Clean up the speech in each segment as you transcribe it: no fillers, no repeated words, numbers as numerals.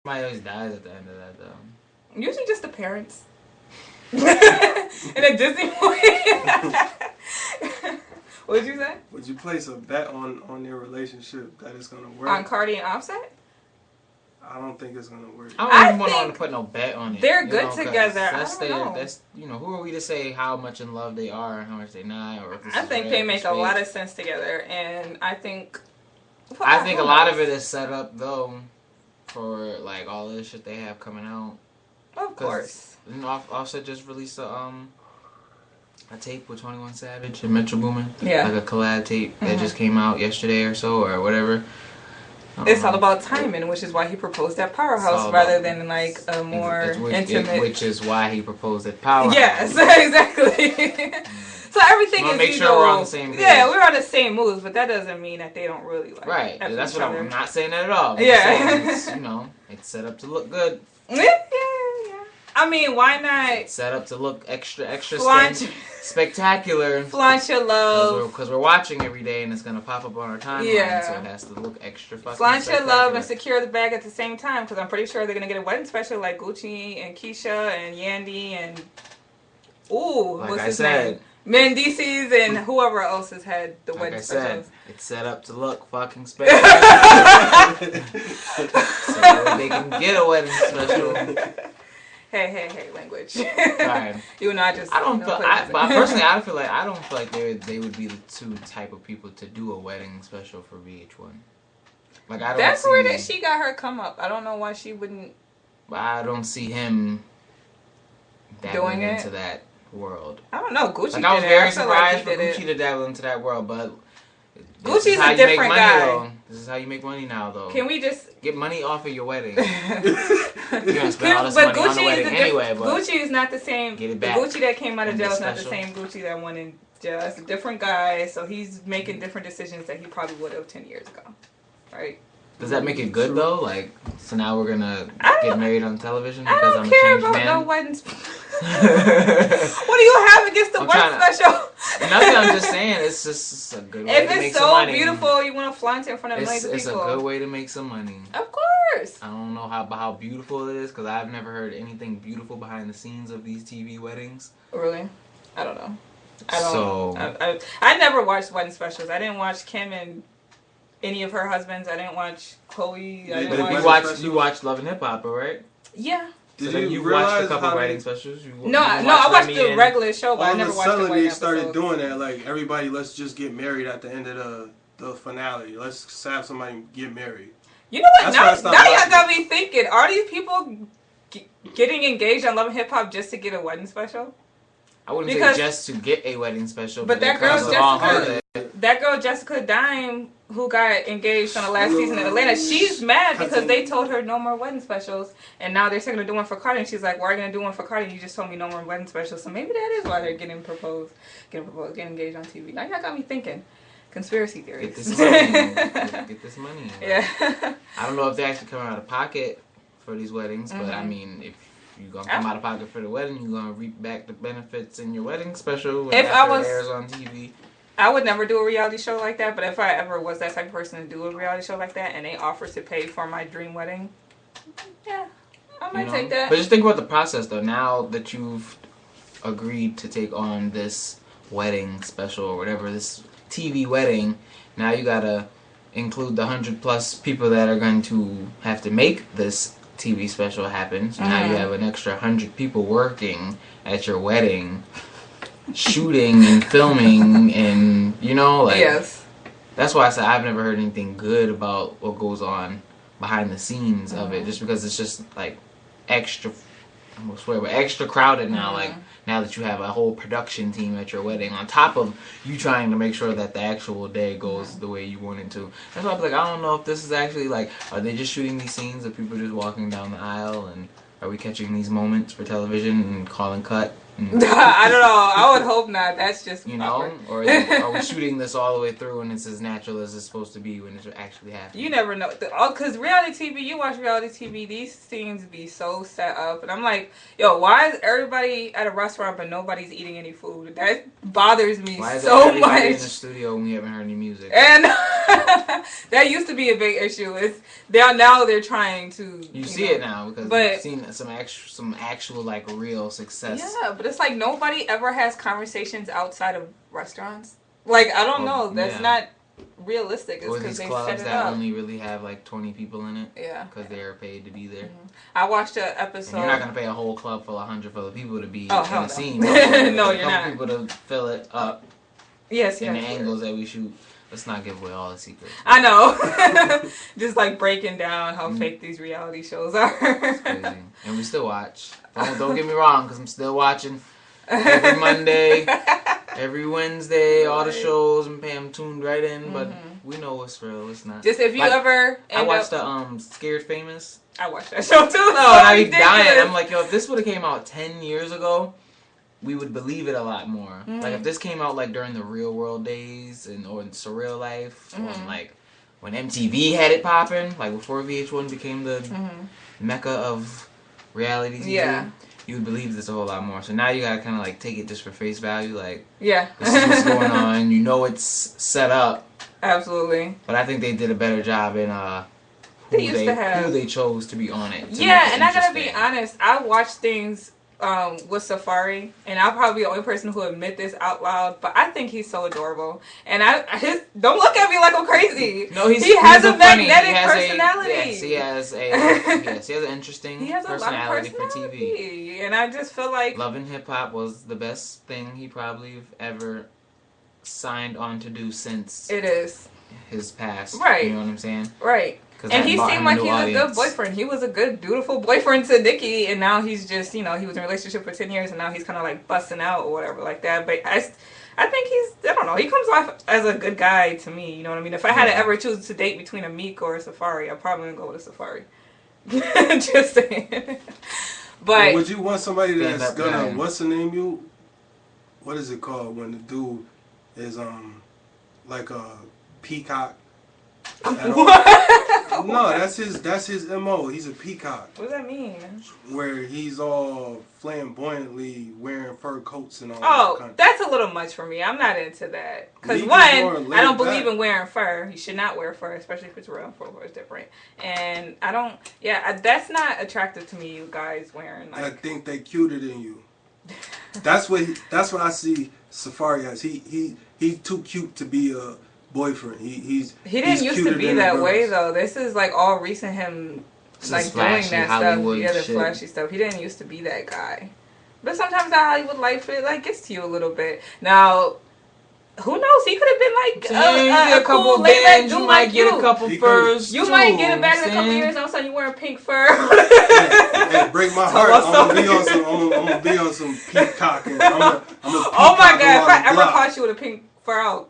Somebody always dies at the end of that, though. Usually just the parents. In a Disney movie. What did you say? Would you place a bet on their relationship that it's gonna work? On Cardi and Offset? I don't think it's gonna work. I don't even want to put no bet on it. They're good together. That's I don't know. That's who are we to say how much in love they are and how much they're not, or if this I is think real they or make a fake. lot of sense together, and I think. I think a lot of it is set up though for like all this shit they have coming out. Of course. And Offset just released a tape with 21 Savage and Metro Boomin. Yeah. Like a collab tape that just came out yesterday or so or whatever. It's all about timing, which is why he proposed at Powerhouse rather than like a more intimate. Which is why he proposed at Powerhouse. Yes, exactly. So everything is make sure we're on the same page. Yeah, we're on the same moves, but that doesn't mean that they don't really like. Right. That's what other. I'm not saying that at all. Yeah. It's, it's set up to look good. Yeah. I mean, why not? It's set up to look extra spectacular. Flaunt your love. Because we're watching every day and it's going to pop up on our timeline, so it has to look extra fucking Flaunt your love and secure the bag at the same time, because I'm pretty sure they're going to get a wedding special like Gucci and Keisha and Yandy and... Ooh, like what's I his said, name? Mendices and whoever else has had the wedding specials. It's set up to look fucking spectacular. So they can get a wedding special. Hey, language. Sorry. You and I just. I don't feel. But personally, I feel like they would be the two type of people to do a wedding special for VH1. Like I don't. That's where she got her come up. I don't know why she wouldn't. But I don't see him doing into that world. I don't know. Gucci. Like I was very surprised for Gucci to dabble into that world, but Gucci's a different guy. Though. This is how you make money now, though. Can we just get money off of your wedding? You're gonna spend all this money on the wedding anyway. But Gucci is not the same. Get it back. The Gucci that came out of jail is not the same Gucci that went in jail. It's a different guy, so he's making different decisions that he probably would have 10 years ago, right? Does that make it good though? Like, so now we're gonna get married on television because I'm a changed man? I don't care about no weddings. What do you have against the wedding special? Nothing. I'm just saying it's just a good way to make some money. If it's so beautiful, you want to flaunt it in front of millions of people. It's a good way to make some money. Of course. I don't know how beautiful it is because I've never heard anything beautiful behind the scenes of these TV weddings. Really? I don't know. I never watched wedding specials. I didn't watch Kim and any of her husbands. I didn't watch Chloe. You watched Love and Hip Hop, right? Yeah. Did you watched a couple writing specials? I watched the regular show, but I never watched the wedding they started doing that. Like, everybody, let's just get married at the end of the finale. Let's have somebody get married. You know what? Now y'all got me thinking. Are these people getting engaged on Love and Hip Hop just to get a wedding special? I wouldn't say just to get a wedding special. But that girl Jessica Dime, who got engaged on the last season of Atlanta, she's mad because they told her no more wedding specials, and now they're going to do one for Cardi, and she's like, "Why are you going to do one for Cardi? You just told me no more wedding specials." So maybe that is why they're getting engaged on TV. Now y'all got me thinking. Conspiracy theories. Get this money. Yeah. I don't know if they actually come out of pocket for these weddings, but I mean, if you're going to come out of pocket for the wedding, you're going to reap back the benefits in your wedding special when it airs on TV. I would never do a reality show like that, but if I ever was that type of person to do a reality show like that and they offer to pay for my dream wedding, yeah, I might take that. But just think about the process, though. Now that you've agreed to take on this wedding special or whatever, this TV wedding, now you got to include the 100+ people that are going to have to make this TV special happen. So now you have an extra 100 people working at your wedding, shooting and filming, and yes. That's why I said I've never heard anything good about what goes on behind the scenes of it, just because it's just like extra. I'm gonna swear, but extra crowded now. Like now that you have a whole production team at your wedding, on top of you trying to make sure that the actual day goes the way you want it to. That's why I'm like, I don't know if this is actually like, are they just shooting these scenes of people just walking down the aisle, and are we catching these moments for television and calling cut? I don't know. I would hope not. That's just or are we shooting this all the way through and it's as natural as it's supposed to be when it's actually happening? You never know. Because reality TV, you watch reality TV, these scenes be so set up. And I'm like, yo, why is everybody at a restaurant but nobody's eating any food? That bothers me why is so everybody much. in the studio when we haven't heard any music? And that used to be a big issue. Now they're trying to... You see it now because we've seen some actual like real success. Yeah, but it's like nobody ever has conversations outside of restaurants. Like, I don't know. That's not realistic. It's because they set it that up. only really have like 20 people in it. Yeah. Because they're paid to be there. Mm-hmm. I watched an episode. And you're not going to pay a whole club full of 100 for the people to be in no. the scene. No, you're not. People to fill it up. Yes, in the angles that we shoot. Let's not give away all the secrets. I know. Just like breaking down how fake these reality shows are. It's crazy. And we still watch. Don't get me wrong, because I'm still watching every Monday, every Wednesday, all the shows, and Pam tuned right in. But we know what's real. It's not. Just if you ever. I watched the Scared Famous. I watched that show too. No, now he's dying. I'm like, yo, if this would have came out 10 years ago, we would believe it a lot more. Like if this came out like during the Real World days or in Surreal Life, or like when MTV had it popping, like before VH1 became the mecca of reality TV, you would believe this a whole lot more. So now you gotta kind of like take it just for face value, like this is what's going on. You know it's set up. Absolutely. But I think they did a better job in who they chose to be on it. Yeah, and I gotta be honest, I watch things with Safari, and I'll probably be the only person who admit this out loud, but I think he's so adorable. And don't look at me like I'm crazy. No, he has a magnetic personality. Yes, he has an interesting personality for TV. And I just feel like Love and Hip Hop was the best thing he probably ever signed on to do since his past. Right. You know what I'm saying? Right. And he seemed like he's a good boyfriend. He was a good, dutiful boyfriend to Nikki, and now he's just, he was in a relationship for 10 years, and now he's kind of like busting out or whatever like that. But I think I don't know, he comes off as a good guy to me, you know what I mean? If I had to ever choose to date between a Meek or a Safari, I'm probably going to go with a Safari. Just saying. But would you want somebody that's gonna, what's the name what is it called when the dude is like a peacock? No, that's his MO. He's a peacock. What does that mean? Where he's all flamboyantly wearing fur coats and all. Oh, that's a little much for me. I'm not into that. Because one, I don't believe in wearing fur. You should not wear fur, especially if it's real. Fur is different. And I don't. Yeah, that's not attractive to me. You guys wearing like. I think they cuter than you. That's what I see Safari as. He's too cute to be a boyfriend. He didn't used to be that way though. This is like all recent him like doing that Hollywood stuff. The flashy stuff. He didn't used to be that guy. But sometimes that Hollywood life gets to you a little bit. Now, who knows? He could have been like a cool laid back dude. You might get a couple furs. You might get it back in a couple years, and all of a sudden you wearing pink fur. Hey, break my heart. I'm gonna be on some peacock. Oh my god! If I ever caught you with a pink fur out.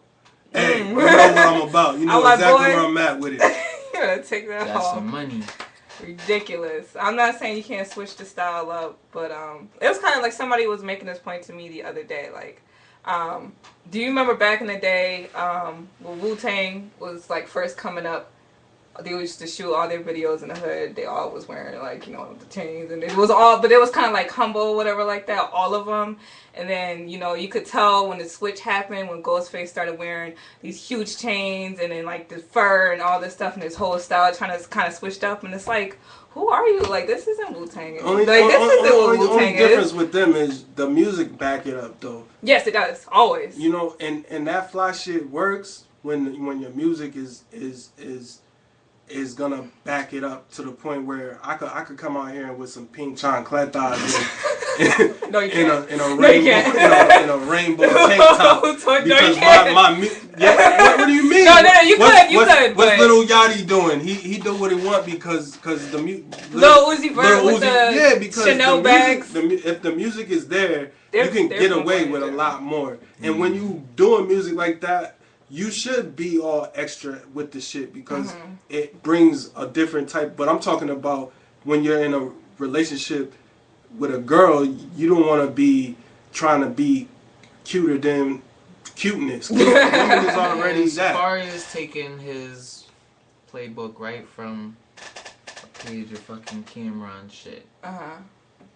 Hey, you know what I'm about. You know exactly where I'm at with it. You're gonna take that That's off. some money. Ridiculous. I'm not saying you can't switch the style up, but it was kind of like somebody was making this point to me the other day. Like, do you remember back in the day when Wu-Tang was like first coming up? They used to shoot all their videos in the hood. They all was wearing like, the chains, and it was kind of like humble, whatever like that, all of them. And then, you could tell when the switch happened, when Ghostface started wearing these huge chains and then like the fur and all this stuff and his whole style trying to kind of switched up. And it's like, who are you? Like, this isn't Wu-Tang. Only difference with them is the music back it up though. Yes, it does. Always. And that fly shit works when your music is gonna back it up to the point where I could come out here with some pink chancletas no, you can't. in a rainbow tank top because what do you mean? No, you could. What's Lil Yachty doing? He do what he want because the Lil Uzi Vert with the Chanel bags. If the music is there, you can get away with a lot more. And when you doing music like that, you should be all extra with the shit because it brings a different type. But I'm talking about when you're in a relationship with a girl, you don't want to be trying to be cuter than cuteness. Women is already that. Safari is taking his playbook right from a page of fucking Cameron shit.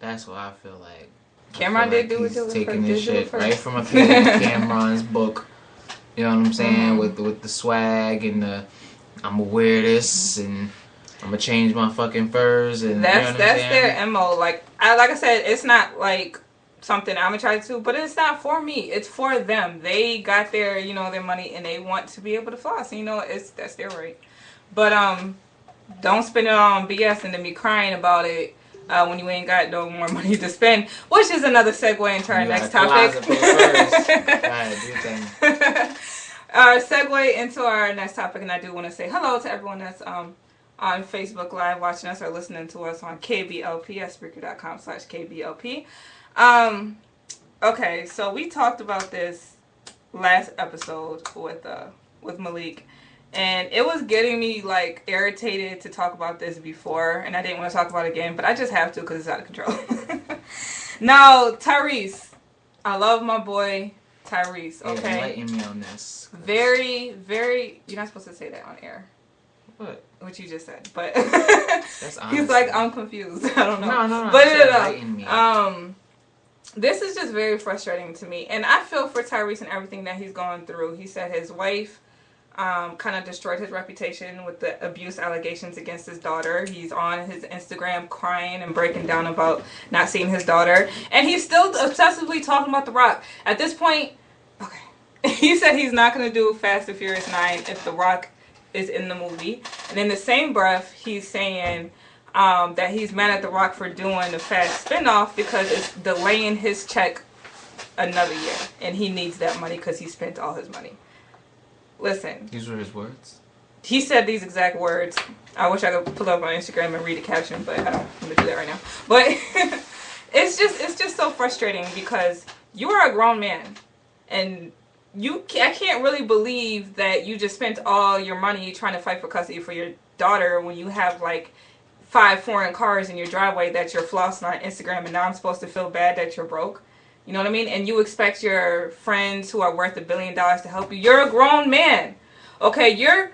That's what I feel like. Cameron did do it. He's taking this shit right from a page of Cameron's book. You know what I'm saying? With the swag and the I'ma wear this and I'ma change my fucking furs and that's their MO. Like I said, it's not like something I'm gonna try to, but it's not for me. It's for them. They got their, you know, their money and they want to be able to floss. You know, that's their right. But don't spend it on BS and then be crying about it when you ain't got no more money to spend. Which is another segue into our next topic. Segue into our next topic, and I do want to say hello to everyone that's on Facebook Live watching us or listening to us on KBLP at Spreaker.com/KBLP. Okay, so we talked about this last episode with Malik, and it was getting me like irritated to talk about this before, and I didn't want to talk about it again, but I just have to because it's out of control. Now, Tyrese, I love my boy Tyrese. Okay, enlighten me on this. Very, very. You're not supposed to say that on air. What you just said, but he's like, I'm confused. I don't know. No. But this is just very frustrating to me, and I feel for Tyrese and everything that he's going through. He said his wife kind of destroyed his reputation with the abuse allegations against his daughter. He's on his Instagram crying and breaking down about not seeing his daughter, and he's still obsessively talking about The Rock. At this point, he said he's not going to do Fast and Furious 9 if The Rock is in the movie. And in the same breath, he's saying that he's mad at The Rock for doing the Fast spinoff because it's delaying his check another year. And he needs that money because he spent all his money. Listen. These were his words? He said these exact words. I wish I could pull up on Instagram and read the caption, but I don't want to do that right now. But it's just so frustrating because you are a grown man. And I can't really believe that you just spent all your money trying to fight for custody for your daughter when you have like 5 foreign cars in your driveway that you're flossing on Instagram, and now I'm supposed to feel bad that you're broke. You know what I mean? And you expect your friends who are worth $1 billion to help you. You're a grown man. Okay, your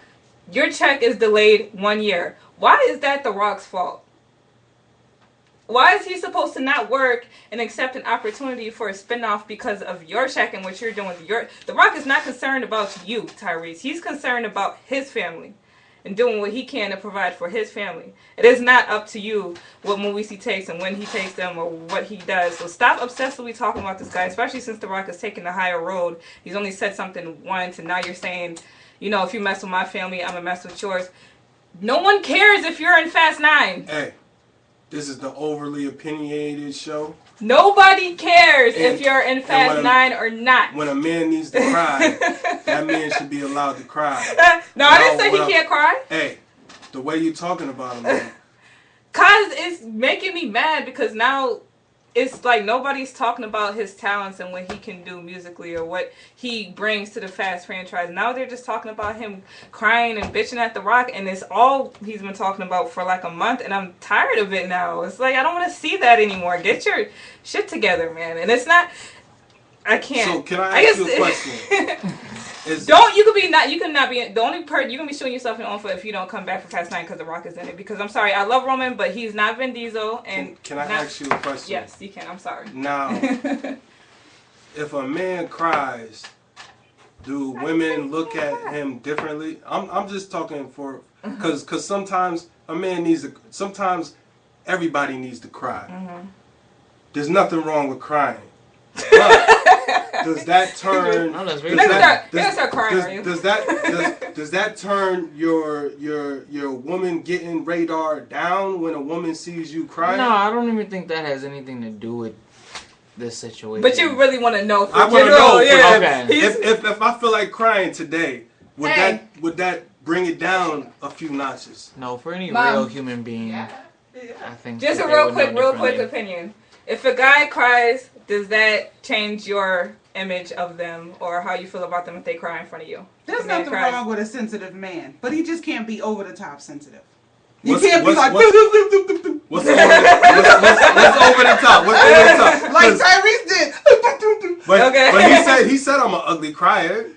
check is delayed 1 year. Why is that The Rock's fault? Why is he supposed to not work and accept an opportunity for a spinoff because of your check and what you're doing? The Rock is not concerned about you, Tyrese. He's concerned about his family and doing what he can to provide for his family. It is not up to you what movies he takes and when he takes them or what he does. So stop obsessively talking about this guy, especially since The Rock is taking the higher road. He's only said something once, and now you're saying, you know, if you mess with my family, I'm going to mess with yours. No one cares if you're in Fast 9. Hey. This is the overly opinionated show. Nobody cares if you're in Fast 9 or not. When a man needs to cry, that man should be allowed to cry. No, I didn't say he can't cry. Hey, the way you're talking about him, man. Cause it's making me mad because now it's like nobody's talking about his talents and what he can do musically or what he brings to the Fast franchise. Now they're just talking about him crying and bitching at The Rock, and it's all he's been talking about for like a month, and I'm tired of it now. It's like, I don't want to see that anymore. Get your shit together, man. And it's not, I can't. So can I ask you a question? You cannot be the only person. You can be shooting yourself in the own foot if you don't come back for Fast 9 because The Rock is in it. Because I'm sorry, I love Roman, but he's not Vin Diesel. And can I ask you a question? Yes, you can. I'm sorry. Now, if a man cries, do women look at him differently? I'm just talking for because sometimes a man needs to. Sometimes everybody needs to cry. Mm-hmm. There's nothing wrong with crying. But does that turn? Does that turn your woman getting radar down when a woman sees you crying? No, I don't even think that has anything to do with this situation. But you really want to know? I want to know. Yeah. Okay. If I feel like crying today, would that bring it down a few notches? No, for any real human being, I think. Just a real quick opinion. If a guy cries, does that change your image of them or how you feel about them if they cry in front of you? There's nothing wrong with a sensitive man, but he just can't be over the top sensitive. You can't be like... What's over the top? What's over the top? Like Tyrese did. ugly crier.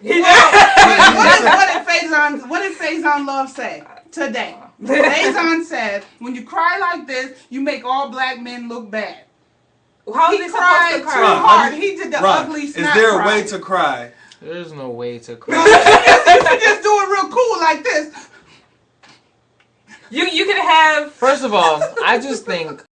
What did Faison Love say today? Faison said, when you cry like this, you make all black men look bad. How is he supposed to cry? Too hard. He did the ugly snap. Is there a way to cry? There's no way to cry. No, you can just do it real cool like this. You can have. First of all, I just think